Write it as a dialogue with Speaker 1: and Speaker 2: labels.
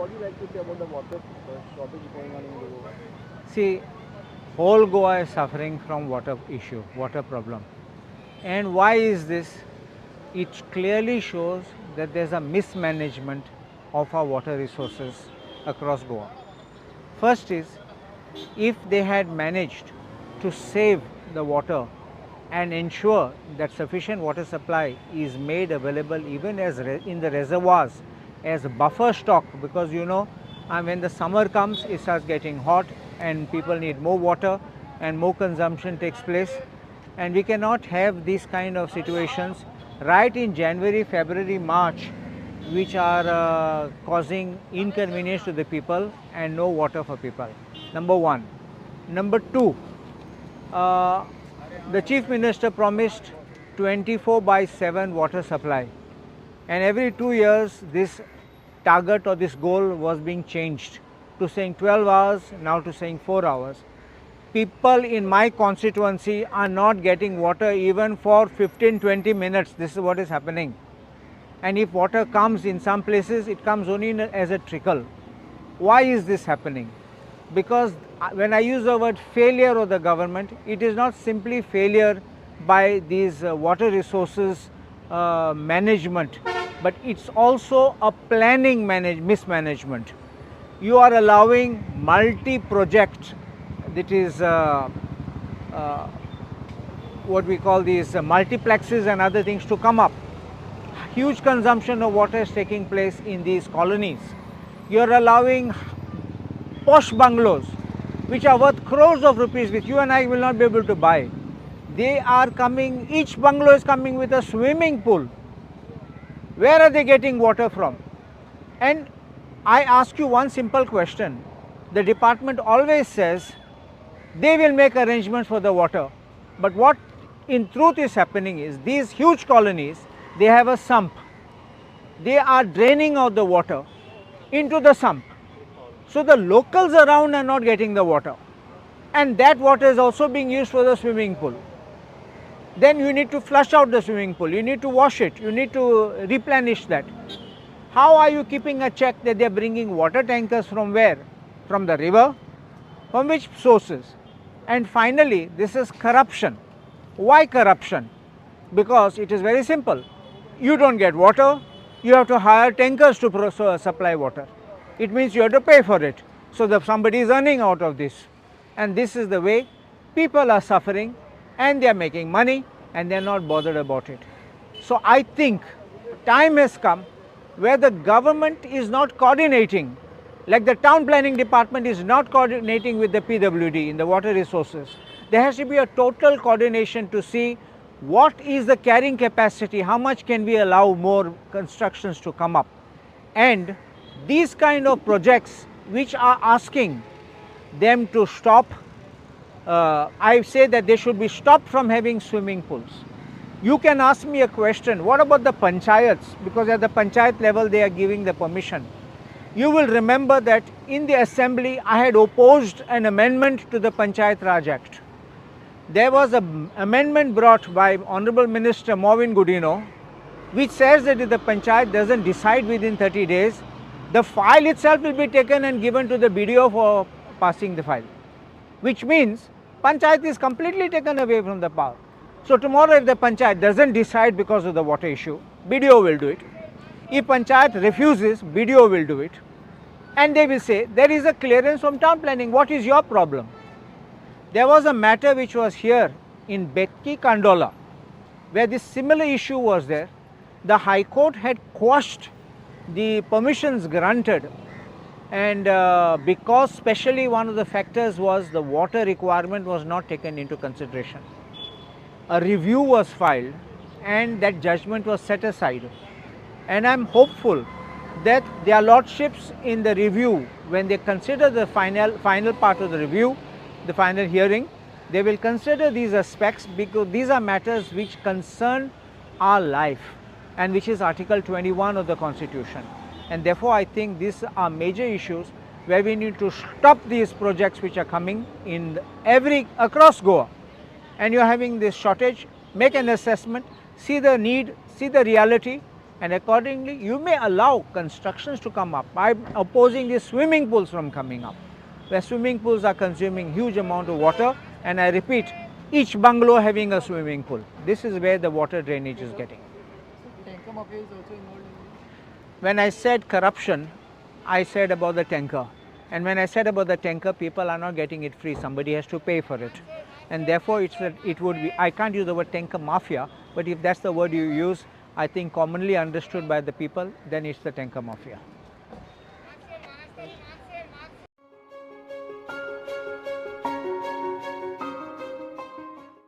Speaker 1: what do you like to say about the water shortage going on in Goa?
Speaker 2: See, whole Goa is suffering from water issue, water problem. And why is this? It clearly shows that there's a mismanagement of our water resources across Goa. First is, if they had managed to save the water and ensure that sufficient water supply is made available even as in the reservoirs as buffer stock, because you know when the summer comes it starts getting hot and people need more water and more consumption takes place, and we cannot have these kind of situations right in January, February, March, which are causing inconvenience to the people and no water for people. Number one. Number two, the Chief Minister promised 24/7 water supply, and every 2 years this target or this goal was being changed to saying 12 hours, now to saying 4 hours. People in my constituency are not getting water even for 15-20 minutes. This is what is happening. And if water comes in some places, it comes only as a trickle. Why is this happening? Because when I use the word failure of the government, it is not simply failure by these water resources management, but it's also a planning mismanagement. You are allowing multi-project, that is what we call these multiplexes and other things to come up. Huge consumption of water is taking place in these colonies. You are allowing posh bungalows which are worth crores of rupees, which you and I will not be able to buy. They are coming, each bungalow is coming with a swimming pool. Where are they getting water from? And I ask you one simple question. The department always says they will make arrangements for the water. But what in truth is happening is these huge colonies, they have a sump. They are draining out the water into the sump. So the locals around are not getting the water. And that water is also being used for the swimming pool. Then you need to flush out the swimming pool. You need to wash it. You need to replenish that. How are you keeping a check that they are bringing water tankers from where? From the river? From which sources? And finally, this is corruption. Why corruption? Because it is very simple. You don't get water, you have to hire tankers to supply water. It means you have to pay for it. So that somebody is earning out of this. And this is the way people are suffering and they are making money and they are not bothered about it. So I think time has come where the government is not coordinating, like the town planning department is not coordinating with the PWD in the water resources. There has to be a total coordination to see what is the carrying capacity, how much can we allow more constructions to come up. And these kind of projects which are asking them to stop, I say that they should be stopped from having swimming pools. You can ask me a question, what about the panchayats? Because at the panchayat level they are giving the permission. You will remember that in the assembly I had opposed an amendment to the Panchayat Raj Act. There was an amendment brought by Honorable Minister Maureen Goodino, which says that if the Panchayat doesn't decide within 30 days, the file itself will be taken and given to the BDO for passing the file. Which means Panchayat is completely taken away from the power. So tomorrow if the Panchayat doesn't decide because of the water issue, BDO will do it. If Panchayat refuses, BDO will do it. And they will say, there is a clearance from town planning, what is your problem? There was a matter which was here in Betki Kandola, where this similar issue was there. The High Court had quashed the permissions granted, and because specially one of the factors was the water requirement was not taken into consideration. A review was filed and that judgment was set aside. And I am hopeful that their lordships in the review, when they consider the final part of the review, the final hearing, they will consider these aspects, because these are matters which concern our life and which is Article 21 of the Constitution. And therefore I think these are major issues where we need to stop these projects which are coming in across Goa. And you are having this shortage, make an assessment, see the need, see the reality, and accordingly you may allow constructions to come up. I'm opposing the swimming pools from coming up, where swimming pools are consuming huge amount of water, and I repeat, each bungalow having a swimming pool. This is where the water drainage is getting.
Speaker 1: Tanker mafia is also involved in this?
Speaker 2: When I said corruption, I said about the tanker, and when I said about the tanker, people are not getting it free, somebody has to pay for it, and therefore it would be, I can't use the word tanker mafia, but if that's the word you use, I think commonly understood by the people, then it's the tanker mafia.